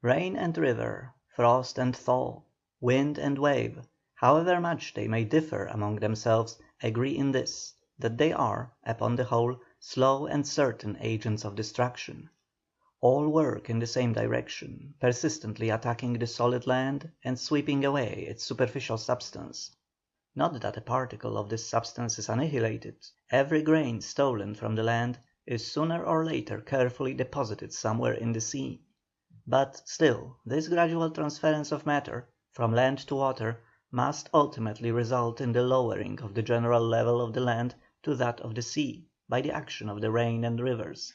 Rain and river, frost and thaw, wind and wave, however much they may differ among themselves, agree in this, that they are, upon the whole, slow and certain agents of destruction. All work in the same direction, persistently attacking the solid land and sweeping away its superficial substance. Not that a particle of this substance is annihilated; every grain stolen from the land is sooner or later carefully deposited somewhere in the sea. But still this gradual transference of matter, from land to water, must ultimately result in the lowering of the general level of the land to that of the sea, by the action of the rain and rivers,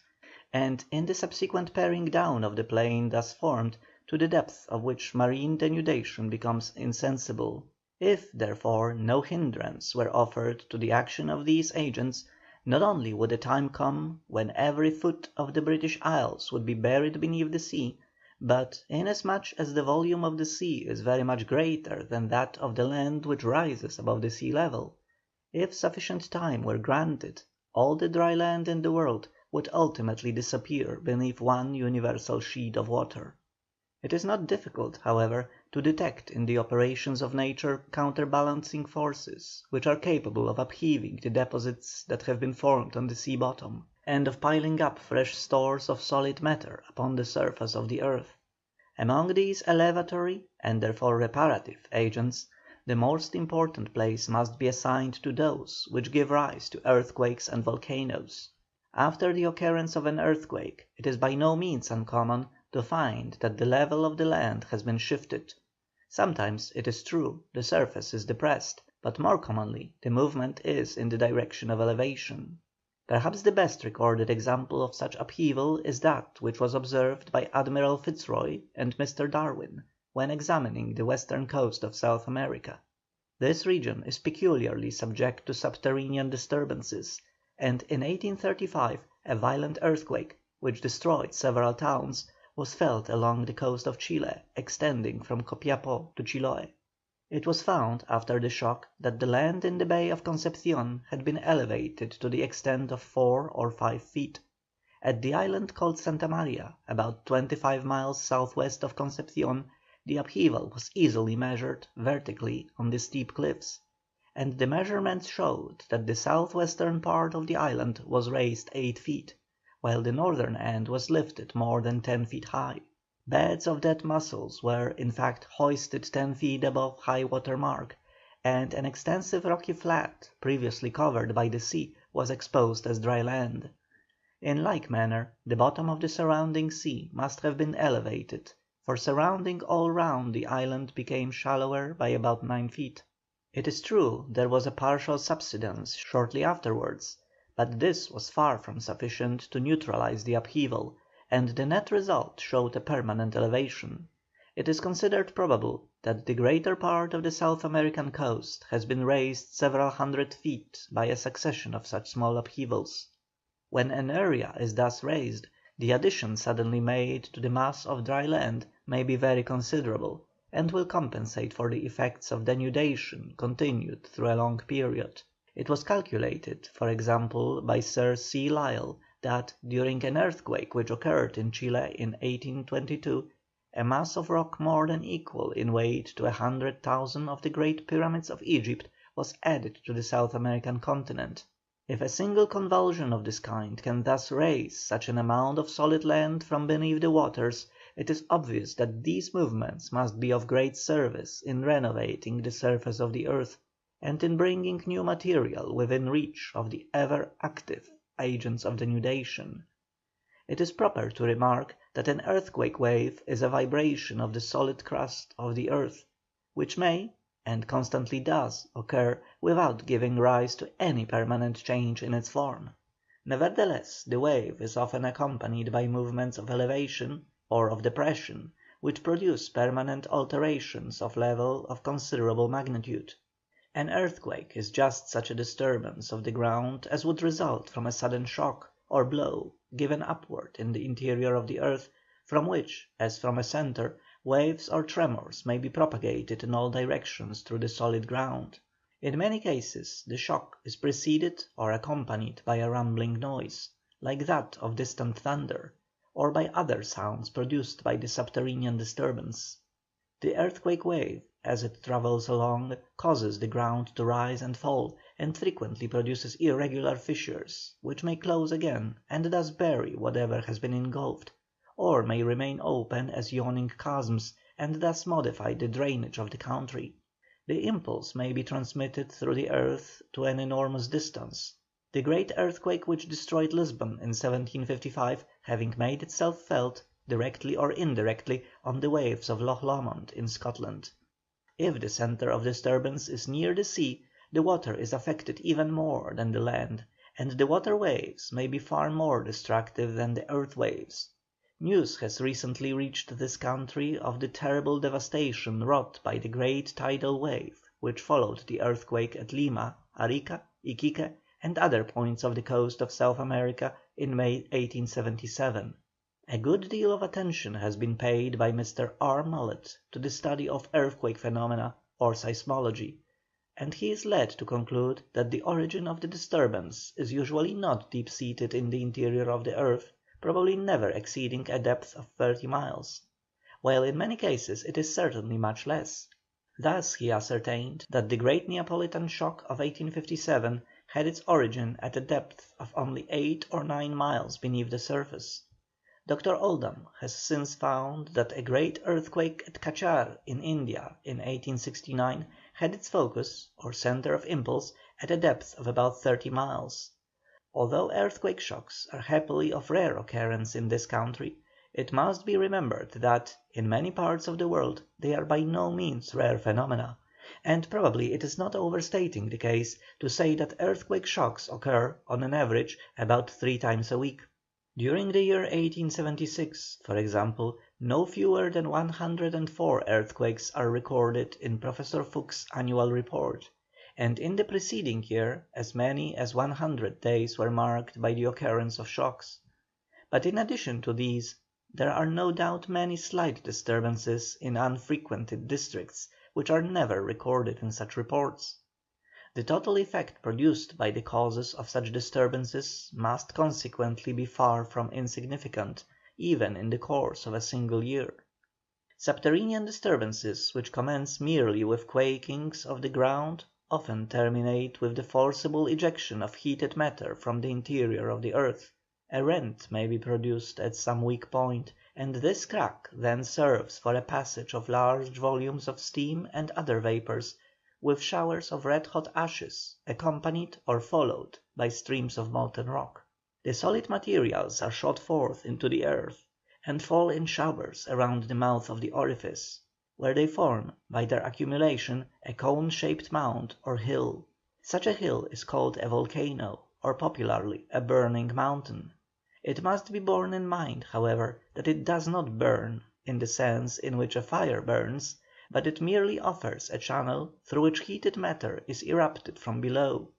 and in the subsequent paring down of the plain thus formed, to the depth of which marine denudation becomes insensible. If, therefore, no hindrance were offered to the action of these agents, not only would a time come when every foot of the British Isles would be buried beneath the sea, but, inasmuch as the volume of the sea is very much greater than that of the land which rises above the sea level, if sufficient time were granted, all the dry land in the world would ultimately disappear beneath one universal sheet of water. It is not difficult, however, to detect in the operations of nature counterbalancing forces which are capable of upheaving the deposits that have been formed on the sea bottom, and of piling up fresh stores of solid matter upon the surface of the earth. Among these elevatory, and therefore reparative, agents, the most important place must be assigned to those which give rise to earthquakes and volcanoes. After the occurrence of an earthquake it is by no means uncommon to find that the level of the land has been shifted. Sometimes, it is true, the surface is depressed, but more commonly the movement is in the direction of elevation. Perhaps the best recorded example of such upheaval is that which was observed by Admiral Fitzroy and Mr. Darwin when examining the western coast of South America. This region is peculiarly subject to subterranean disturbances, and in 1835 a violent earthquake, which destroyed several towns, was felt along the coast of Chile, extending from Copiapó to Chiloé. It was found after the shock that the land in the Bay of Concepcion had been elevated to the extent of 4 or 5 feet. At the island called Santa Maria, about 25 miles southwest of Concepcion, the upheaval was easily measured vertically on the steep cliffs, and the measurements showed that the southwestern part of the island was raised 8 feet, while the northern end was lifted more than 10 feet high. Beds of dead mussels were, in fact, hoisted 10 feet above high water mark, and an extensive rocky flat, previously covered by the sea, was exposed as dry land. In like manner, the bottom of the surrounding sea must have been elevated, for surrounding all round the island became shallower by about 9 feet. It is true there was a partial subsidence shortly afterwards, but this was far from sufficient to neutralize the upheaval, and the net result showed a permanent elevation. It is considered probable that the greater part of the South American coast has been raised several hundred feet by a succession of such small upheavals. When an area is thus raised, the addition suddenly made to the mass of dry land may be very considerable, and will compensate for the effects of denudation continued through a long period. It was calculated, for example, by Sir C. Lyell, that during an earthquake which occurred in Chile in 1822, a mass of rock more than equal in weight to 100,000 of the great pyramids of Egypt was added to the South American continent. If a single convulsion of this kind can thus raise such an amount of solid land from beneath the waters, it is obvious that these movements must be of great service in renovating the surface of the earth, and in bringing new material within reach of the ever active agents of denudation. It is proper to remark that an earthquake wave is a vibration of the solid crust of the earth, which may, and constantly does, occur without giving rise to any permanent change in its form. Nevertheless, the wave is often accompanied by movements of elevation or of depression, which produce permanent alterations of level of considerable magnitude. An earthquake is just such a disturbance of the ground as would result from a sudden shock or blow given upward in the interior of the earth, from which, as from a centre, waves or tremors may be propagated in all directions through the solid ground. In many cases the shock is preceded or accompanied by a rumbling noise, like that of distant thunder, or by other sounds produced by the subterranean disturbance. The earthquake wave, as it travels along, causes the ground to rise and fall, and frequently produces irregular fissures, which may close again and thus bury whatever has been engulfed, or may remain open as yawning chasms, and thus modify the drainage of the country. The impulse may be transmitted through the earth to an enormous distance. The great earthquake which destroyed Lisbon in 1755 having made itself felt, directly or indirectly, on the waves of Loch Lomond in Scotland. If the centre of disturbance is near the sea, the water is affected even more than the land, and the water waves may be far more destructive than the earth waves. News has recently reached this country of the terrible devastation wrought by the great tidal wave which followed the earthquake at Lima, Arica, Iquique, and other points of the coast of South America in May 1877. A good deal of attention has been paid by Mr. R. Mullet to the study of earthquake phenomena, or seismology, and he is led to conclude that the origin of the disturbance is usually not deep seated in the interior of the earth, probably never exceeding a depth of 30 miles, while in many cases it is certainly much less. Thus he ascertained that the great Neapolitan shock of 1857 had its origin at a depth of only 8 or 9 miles beneath the surface. Dr. Oldham has since found that a great earthquake at Cachar in India in 1869 had its focus, or centre of impulse, at a depth of about 30 miles. Although earthquake shocks are happily of rare occurrence in this country, it must be remembered that, in many parts of the world, they are by no means rare phenomena, and probably it is not overstating the case to say that earthquake shocks occur, on an average, about 3 times a week. During the year 1876, for example, no fewer than 104 earthquakes are recorded in Professor Fuchs' annual report, and in the preceding year as many as 100 days were marked by the occurrence of shocks. But in addition to these, there are no doubt many slight disturbances in unfrequented districts, which are never recorded in such reports. The total effect produced by the causes of such disturbances must consequently be far from insignificant, even in the course of a single year. Subterranean disturbances which commence merely with quakings of the ground often terminate with the forcible ejection of heated matter from the interior of the earth. A rent may be produced at some weak point, and this crack then serves for a passage of large volumes of steam and other vapours, with showers of red-hot ashes, accompanied or followed by streams of molten rock. The solid materials are shot forth into the earth, and fall in showers around the mouth of the orifice, where they form, by their accumulation, a cone-shaped mound or hill. Such a hill is called a volcano, or popularly a burning mountain. It must be borne in mind, however, that it does not burn in the sense in which a fire burns, but it merely offers a channel through which heated matter is erupted from below.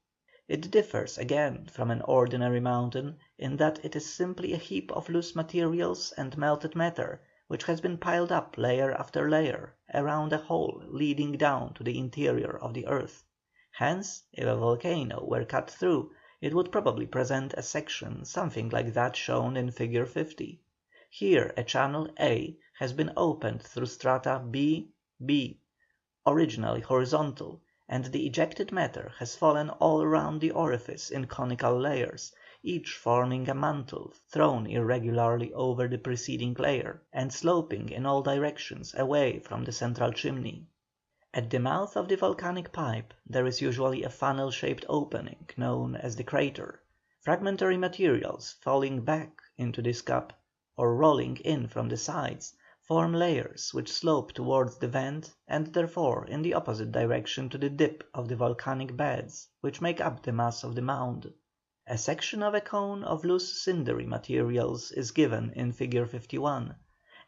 It differs again from an ordinary mountain in that it is simply a heap of loose materials and melted matter, which has been piled up layer after layer around a hole leading down to the interior of the earth. Hence, if a volcano were cut through, it would probably present a section something like that shown in Figure 50. Here a channel A has been opened through strata B, B, originally horizontal, and the ejected matter has fallen all round the orifice in conical layers, each forming a mantle thrown irregularly over the preceding layer, and sloping in all directions away from the central chimney. At the mouth of the volcanic pipe there is usually a funnel-shaped opening known as the crater. Fragmentary materials falling back into this cup, or rolling in from the sides, form layers which slope towards the vent and therefore in the opposite direction to the dip of the volcanic beds which make up the mass of the mound. A section of a cone of loose cindery materials is given in Figure 51,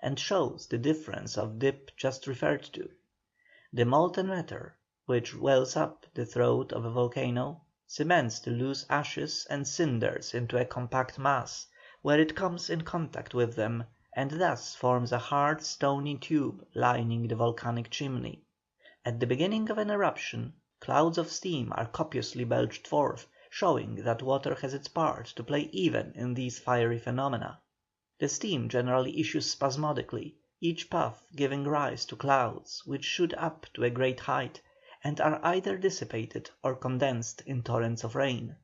and shows the difference of dip just referred to. The molten matter, which wells up the throat of a volcano, cements the loose ashes and cinders into a compact mass, where it comes in contact with them, and thus forms a hard stony tube lining the volcanic chimney. At the beginning of an eruption, clouds of steam are copiously belched forth, showing that water has its part to play even in these fiery phenomena. The steam generally issues spasmodically, each puff giving rise to clouds which shoot up to a great height, and are either dissipated or condensed in torrents of rain.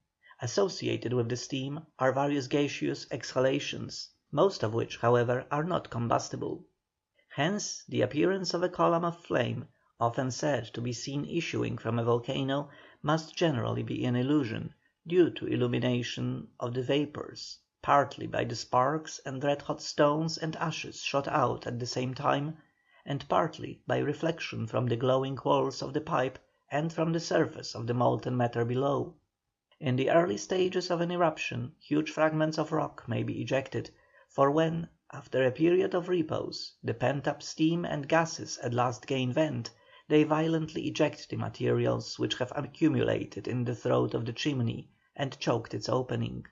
Associated with the steam are various gaseous exhalations, most of which, however, are not combustible. Hence the appearance of a column of flame, often said to be seen issuing from a volcano, must generally be an illusion, due to illumination of the vapours, partly by the sparks and red hot stones and ashes shot out at the same time, and partly by reflection from the glowing walls of the pipe and from the surface of the molten matter below. In the early stages of an eruption huge fragments of rock may be ejected, for when, after a period of repose, the pent-up steam and gases at last gain vent, they violently eject the materials which have accumulated in the throat of the chimney and choked its opening.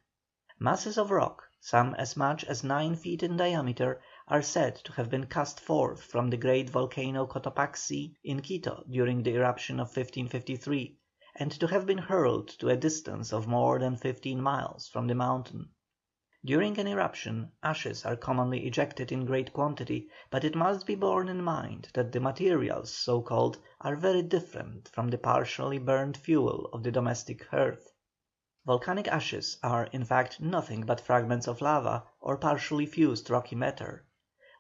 Masses of rock, some as much as 9 feet in diameter, are said to have been cast forth from the great volcano Cotopaxi in Quito during the eruption of 1553, and to have been hurled to a distance of more than 15 miles from the mountain. During an eruption, ashes are commonly ejected in great quantity, but it must be borne in mind that the materials so called are very different from the partially burned fuel of the domestic hearth. Volcanic ashes are, in fact, nothing but fragments of lava or partially fused rocky matter.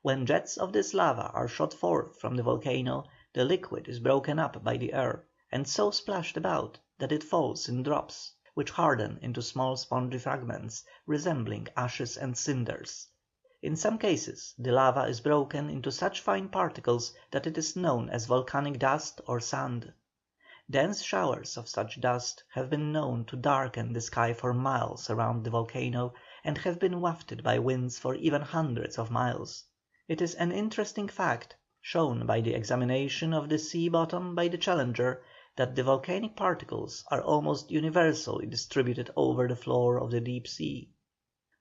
When jets of this lava are shot forth from the volcano, the liquid is broken up by the air, and so splashed about that it falls in drops, which harden into small spongy fragments, resembling ashes and cinders. In some cases the lava is broken into such fine particles that it is known as volcanic dust or sand. Dense showers of such dust have been known to darken the sky for miles around the volcano, and have been wafted by winds for even hundreds of miles. It is an interesting fact, shown by the examination of the sea bottom by the Challenger, that the volcanic particles are almost universally distributed over the floor of the deep sea.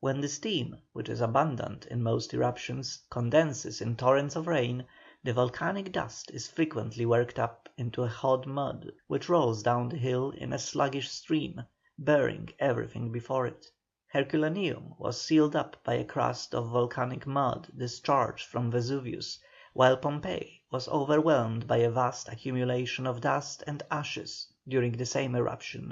When the steam, which is abundant in most eruptions, condenses in torrents of rain, the volcanic dust is frequently worked up into a hot mud, which rolls down the hill in a sluggish stream, burying everything before it. Herculaneum was sealed up by a crust of volcanic mud discharged from Vesuvius, while Pompeii was overwhelmed by a vast accumulation of dust and ashes during the same eruption.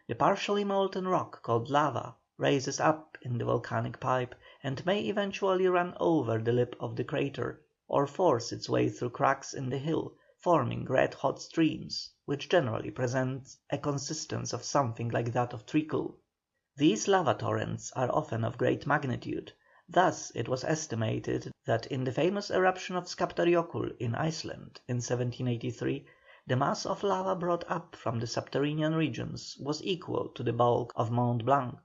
The partially molten rock called lava raises up in the volcanic pipe, and may eventually run over the lip of the crater, or force its way through cracks in the hill, forming red-hot streams, which generally present a consistence of something like that of treacle. These lava torrents are often of great magnitude. Thus it was estimated that in the famous eruption of Skaptarjökull in Iceland in 1783, the mass of lava brought up from the subterranean regions was equal to the bulk of Mont Blanc.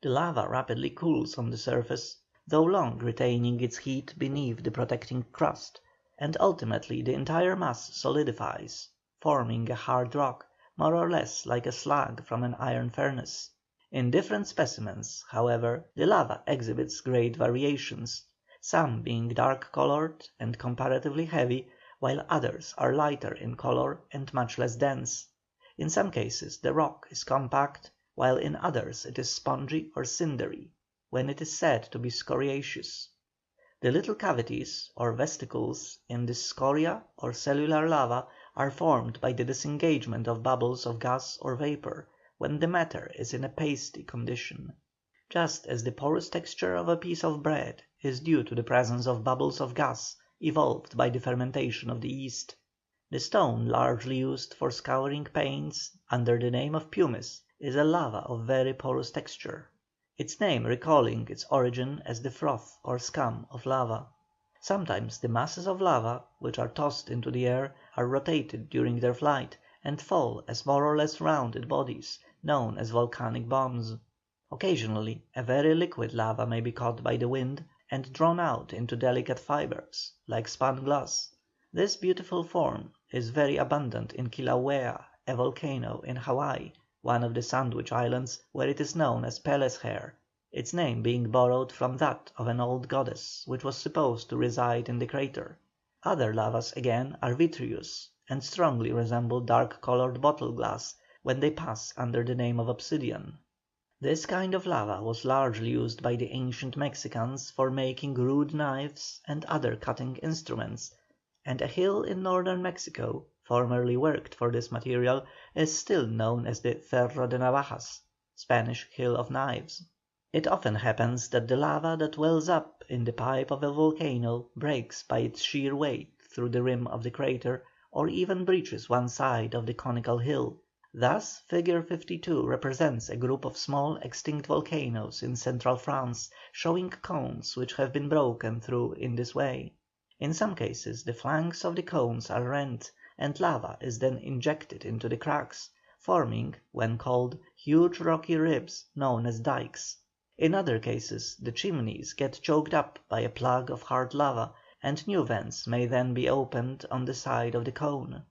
The lava rapidly cools on the surface, though long retaining its heat beneath the protecting crust, and ultimately the entire mass solidifies, forming a hard rock, more or less like a slag from an iron furnace. In different specimens, however, the lava exhibits great variations, some being dark coloured and comparatively heavy, while others are lighter in colour and much less dense. In some cases the rock is compact, while in others it is spongy or cindery, when it is said to be scoriaceous. The little cavities or vesicles in this scoria or cellular lava are formed by the disengagement of bubbles of gas or vapour, when the matter is in a pasty condition. Just as the porous texture of a piece of bread is due to the presence of bubbles of gas evolved by the fermentation of the yeast. The stone largely used for scouring paints under the name of pumice is a lava of very porous texture, its name recalling its origin as the froth or scum of lava. Sometimes the masses of lava, which are tossed into the air, are rotated during their flight, and fall as more or less rounded bodies, known as volcanic bombs. Occasionally a very liquid lava may be caught by the wind, and drawn out into delicate fibres, like spun glass. This beautiful form is very abundant in Kilauea, a volcano in Hawaii, one of the Sandwich Islands, where it is known as Pele's hair, its name being borrowed from that of an old goddess which was supposed to reside in the crater. Other lavas again are vitreous, and strongly resemble dark coloured bottle glass when they pass under the name of obsidian. This kind of lava was largely used by the ancient Mexicans for making rude knives and other cutting instruments, and a hill in northern Mexico, formerly worked for this material, is still known as the Cerro de Navajas, Spanish Hill of Knives. It often happens that the lava that wells up in the pipe of a volcano breaks by its sheer weight through the rim of the crater, or even breaches one side of the conical hill. Thus Figure 52 represents a group of small extinct volcanoes in central France, showing cones which have been broken through in this way. In some cases the flanks of the cones are rent, and lava is then injected into the cracks, forming, when cold, huge rocky ribs known as dikes. In other cases the chimneys get choked up by a plug of hard lava, and new vents may then be opened on the side of the cone.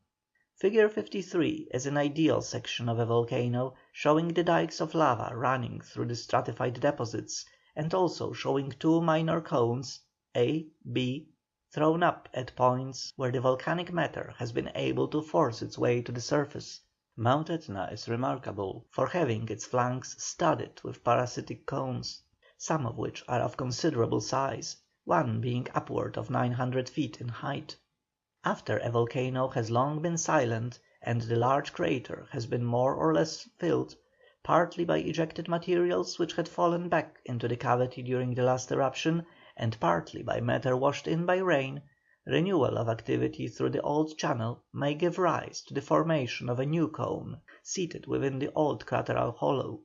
Figure 53 is an ideal section of a volcano, showing the dikes of lava running through the stratified deposits, and also showing two minor cones, A, B, thrown up at points where the volcanic matter has been able to force its way to the surface. Mount Etna is remarkable for having its flanks studded with parasitic cones, some of which are of considerable size, one being upward of 900 feet in height. After a volcano has long been silent and the large crater has been more or less filled, partly by ejected materials which had fallen back into the cavity during the last eruption, and partly by matter washed in by rain, renewal of activity through the old channel may give rise to the formation of a new cone, seated within the old crateral hollow.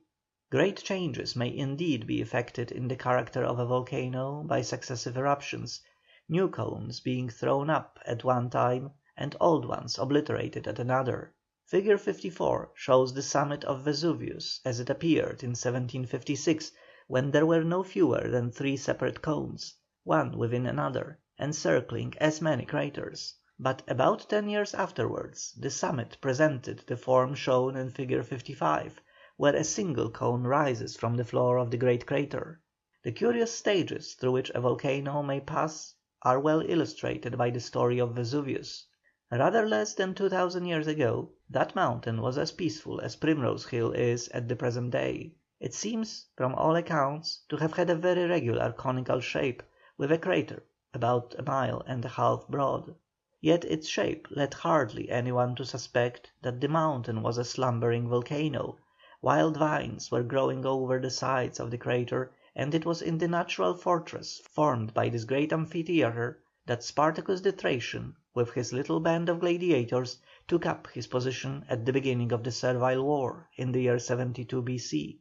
Great changes may indeed be effected in the character of a volcano by successive eruptions, new cones being thrown up at one time and old ones obliterated at another. Figure 54 shows the summit of Vesuvius as it appeared in 1756, when there were no fewer than 3 separate cones, one within another, encircling as many craters. But about 10 years afterwards the summit presented the form shown in Figure 55, where a single cone rises from the floor of the great crater. The curious stages through which a volcano may pass are well illustrated by the story of Vesuvius. Rather less than 2000 years ago, that mountain was as peaceful as Primrose Hill is at the present day. It seems, from all accounts, to have had a very regular conical shape, with a crater about 1.5 miles broad. Yet its shape led hardly anyone to suspect that the mountain was a slumbering volcano. Wild vines were growing over the sides of the crater, and it was in the natural fortress formed by this great amphitheatre that Spartacus the Thracian, with his little band of gladiators, took up his position at the beginning of the Servile War in the year 72 B.C.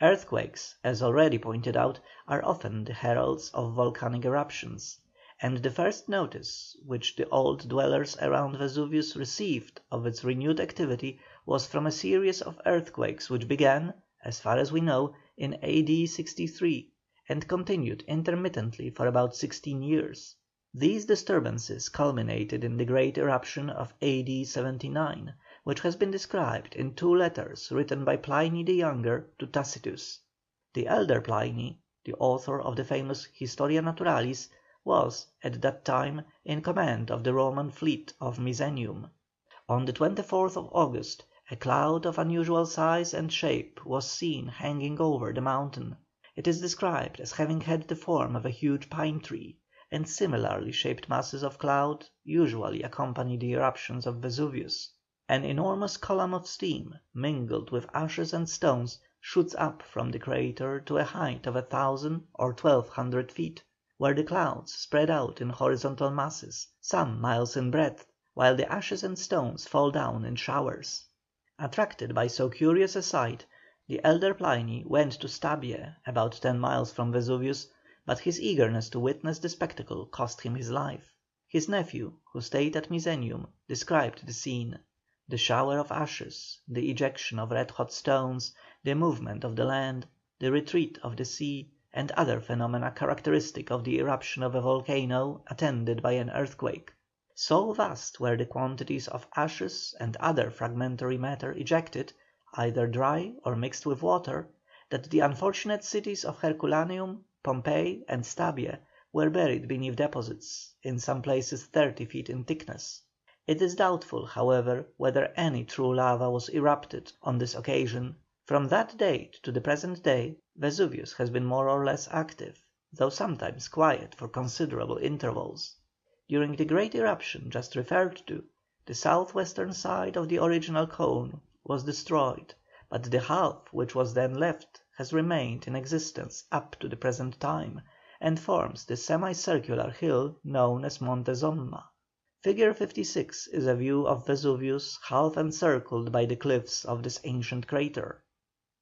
Earthquakes, as already pointed out, are often the heralds of volcanic eruptions, and the first notice which the old dwellers around Vesuvius received of its renewed activity was from a series of earthquakes which began, as far as we know, in A.D. 63, and continued intermittently for about 16 years. These disturbances culminated in the great eruption of A.D. 79, which has been described in 2 letters written by Pliny the Younger to Tacitus. The elder Pliny, the author of the famous Historia Naturalis, was at that time in command of the Roman fleet of Misenum. On the 24th of August a cloud of unusual size and shape was seen hanging over the mountain. It is described as having had the form of a huge pine tree, and similarly shaped masses of cloud usually accompany the eruptions of Vesuvius. An enormous column of steam, mingled with ashes and stones, shoots up from the crater to a height of 1,000 or 1,200 feet, where the clouds spread out in horizontal masses, some miles in breadth, while the ashes and stones fall down in showers. Attracted by so curious a sight, the elder Pliny went to Stabie, about 10 miles from Vesuvius, but his eagerness to witness the spectacle cost him his life. His nephew, who stayed at Misenum, described the scene. The shower of ashes, the ejection of red-hot stones, the movement of the land, the retreat of the sea, and other phenomena characteristic of the eruption of a volcano attended by an earthquake. So vast were the quantities of ashes and other fragmentary matter ejected, either dry or mixed with water, that the unfortunate cities of Herculaneum, Pompeii, and Stabie were buried beneath deposits, in some places 30 feet in thickness. It is doubtful, however, whether any true lava was erupted on this occasion, From that date to the present day Vesuvius has been more or less active, though sometimes quiet for considerable intervals. During the great eruption just referred to, the south western side of the original cone was destroyed, but the half which was then left has remained in existence up to the present time, and forms the semicircular hill known as Monte Somma. Figure 56 is a view of Vesuvius half encircled by the cliffs of this ancient crater.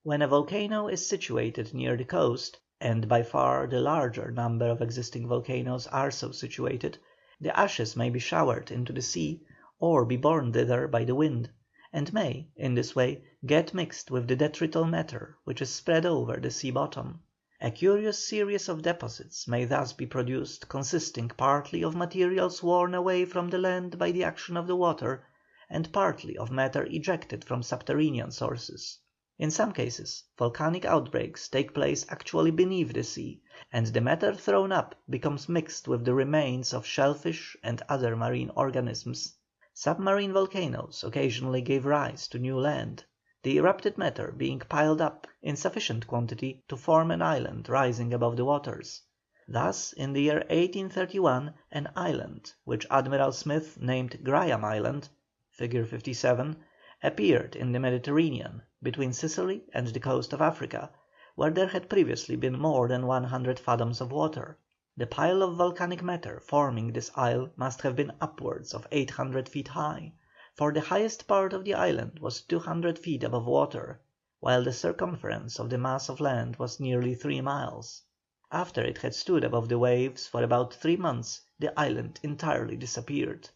When a volcano is situated near the coast, and by far the larger number of existing volcanoes are so situated, the ashes may be showered into the sea, or be borne thither by the wind, and may, in this way, get mixed with the detrital matter which is spread over the sea bottom. A curious series of deposits may thus be produced consisting partly of materials worn away from the land by the action of the water, and partly of matter ejected from subterranean sources. In some cases volcanic outbreaks take place actually beneath the sea, and the matter thrown up becomes mixed with the remains of shellfish and other marine organisms. Submarine volcanoes occasionally give rise to new land, the erupted matter being piled up in sufficient quantity to form an island rising above the waters. Thus in the year 1831 an island, which Admiral Smith named Graham Island (figure 57), appeared in the Mediterranean, between Sicily and the coast of Africa, where there had previously been more than 100 fathoms of water. The pile of volcanic matter forming this isle must have been upwards of 800 feet high, for the highest part of the island was 200 feet above water, while the circumference of the mass of land was nearly 3 miles. After it had stood above the waves for about 3 months, the island entirely disappeared.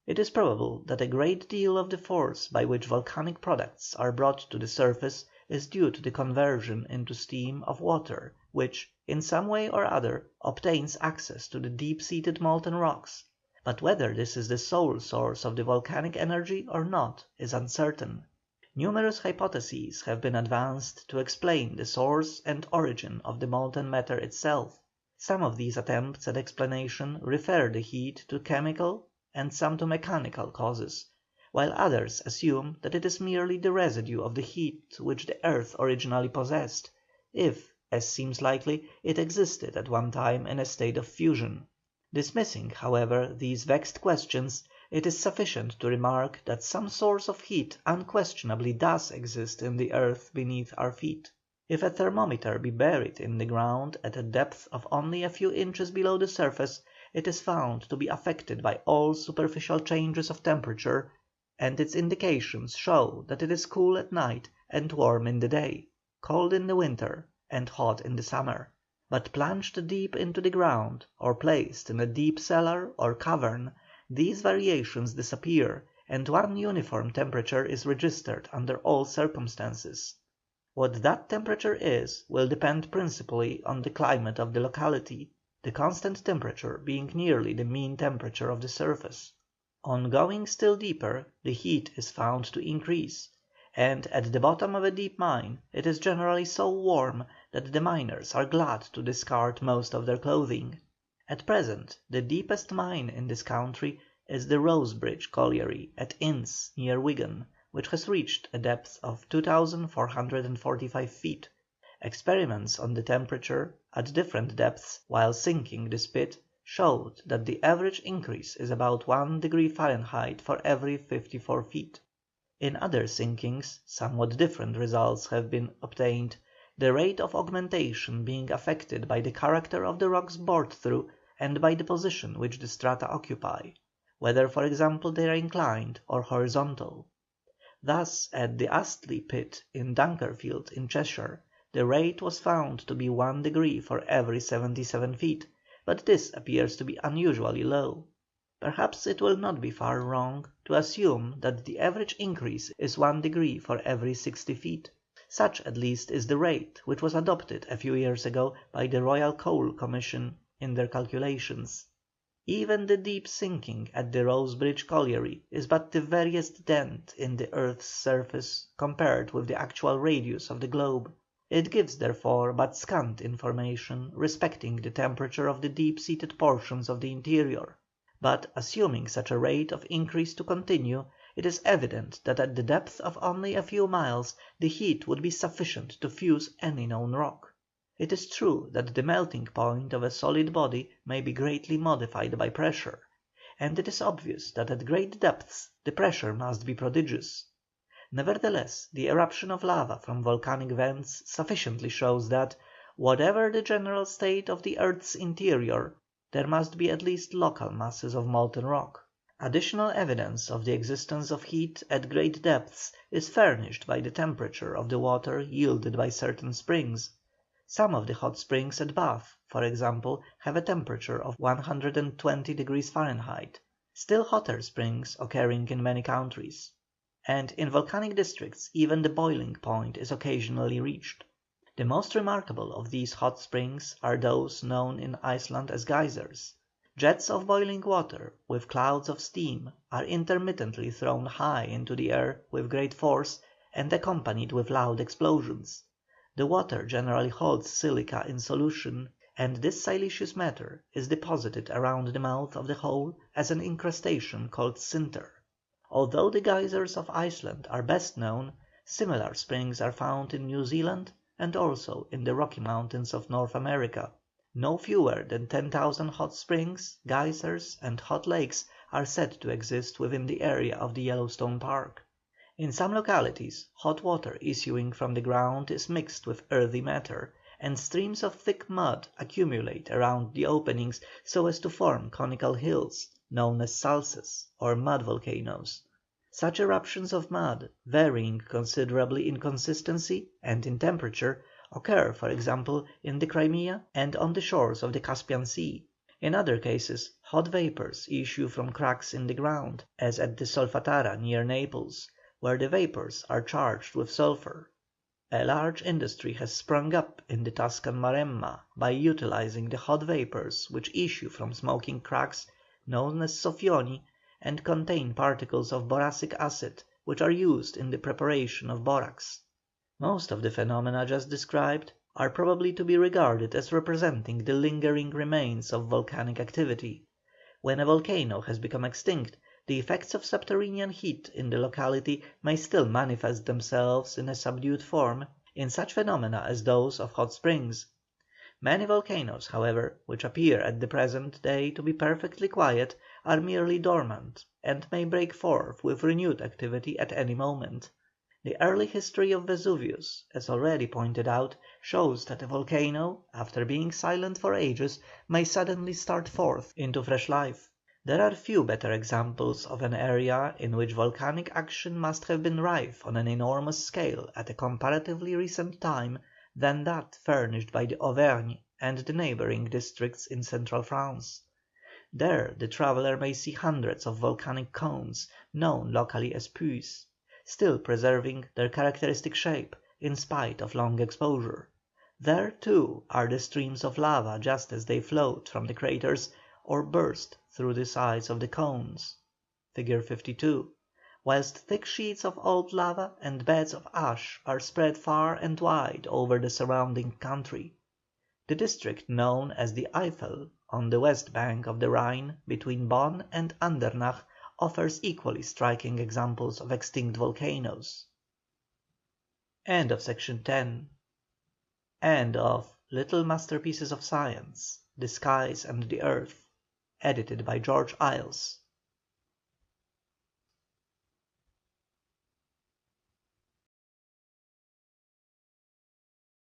It is probable that a great deal of the force by which volcanic products are brought to the surface is due to the conversion into steam of water which, in some way or other, obtains access to the deep-seated molten rocks, but whether this is the sole source of the volcanic energy or not is uncertain. Numerous hypotheses have been advanced to explain the source and origin of the molten matter itself. Some of these attempts at explanation refer the heat to chemical and some to mechanical causes, while others assume that it is merely the residue of the heat which the earth originally possessed, if, as seems likely, it existed at one time in a state of fusion. Dismissing, however, these vexed questions, it is sufficient to remark that some source of heat unquestionably does exist in the earth beneath our feet. If a thermometer be buried in the ground at a depth of only a few inches below the surface, it is found to be affected by all superficial changes of temperature, and its indications show that it is cool at night and warm in the day, cold in the winter and hot in the summer. But plunged deep into the ground, or placed in a deep cellar or cavern, these variations disappear, and one uniform temperature is registered under all circumstances. What that temperature is will depend principally on the climate of the locality, the constant temperature being nearly the mean temperature of the surface. On going still deeper the heat is found to increase, and at the bottom of a deep mine it is generally so warm that the miners are glad to discard most of their clothing. At present the deepest mine in this country is the Rosebridge colliery at Ince near Wigan, which has reached a depth of 2,445 feet. Experiments on the temperature at different depths while sinking this pit showed that the average increase is about 1 degree Fahrenheit for every 54 feet. In other sinkings somewhat different results have been obtained, the rate of augmentation being affected by the character of the rocks bored through and by the position which the strata occupy, whether for example they are inclined or horizontal. Thus at the Astley pit in Dunkerfield in Cheshire, the rate was found to be 1 degree for every 77 feet, but this appears to be unusually low. Perhaps it will not be far wrong to assume that the average increase is 1 degree for every 60 feet. Such at least is the rate which was adopted a few years ago by the Royal Coal Commission in their calculations. Even the deep sinking at the Rosebridge colliery is but the veriest dent in the earth's surface compared with the actual radius of the globe. It gives therefore but scant information respecting the temperature of the deep-seated portions of the interior, but assuming such a rate of increase to continue, it is evident that at the depth of only a few miles the heat would be sufficient to fuse any known rock. It is true that the melting point of a solid body may be greatly modified by pressure, and it is obvious that at great depths the pressure must be prodigious. Nevertheless, the eruption of lava from volcanic vents sufficiently shows that, whatever the general state of the earth's interior, there must be at least local masses of molten rock. Additional evidence of the existence of heat at great depths is furnished by the temperature of the water yielded by certain springs. Some of the hot springs at Bath, for example, have a temperature of 120 degrees Fahrenheit, still hotter springs occurring in many countries. And in volcanic districts even the boiling point is occasionally reached. The most remarkable of these hot springs are those known in Iceland as geysers. Jets of boiling water, with clouds of steam, are intermittently thrown high into the air with great force, and accompanied with loud explosions. The water generally holds silica in solution, and this siliceous matter is deposited around the mouth of the hole as an incrustation called sinter. Although the geysers of Iceland are best known, similar springs are found in New Zealand and also in the Rocky Mountains of North America. No fewer than 10,000 hot springs, geysers, and hot lakes are said to exist within the area of the Yellowstone Park. In some localities hot water issuing from the ground is mixed with earthy matter, and streams of thick mud accumulate around the openings so as to form conical hills, known as salses, or mud volcanoes. Such eruptions of mud, varying considerably in consistency and in temperature, occur, for example, in the Crimea and on the shores of the Caspian Sea. In other cases hot vapours issue from cracks in the ground, as at the Solfatara near Naples, where the vapours are charged with sulphur. A large industry has sprung up in the Tuscan Maremma by utilizing the hot vapours which issue from smoking cracks known as soffioni, and contain particles of boracic acid which are used in the preparation of borax. Most of the phenomena just described are probably to be regarded as representing the lingering remains of volcanic activity. When a volcano has become extinct, the effects of subterranean heat in the locality may still manifest themselves in a subdued form in such phenomena as those of hot springs. Many volcanoes, however, which appear at the present day to be perfectly quiet, are merely dormant, and may break forth with renewed activity at any moment. The early history of Vesuvius, as already pointed out, shows that a volcano, after being silent for ages, may suddenly start forth into fresh life. There are few better examples of an area in which volcanic action must have been rife on an enormous scale at a comparatively recent time than that furnished by the Auvergne and the neighbouring districts in central France. There the traveller may see hundreds of volcanic cones, known locally as puys, still preserving their characteristic shape, in spite of long exposure. There, too, are the streams of lava just as they flowed from the craters or burst through the sides of the cones, Figure 52, whilst thick sheets of old lava and beds of ash are spread far and wide over the surrounding country. The district known as the Eifel, on the west bank of the Rhine between Bonn and Andernach, offers equally striking examples of extinct volcanoes. End of Section 10. End of Little Masterpieces of Science, The Skies and the Earth, edited by George Iles.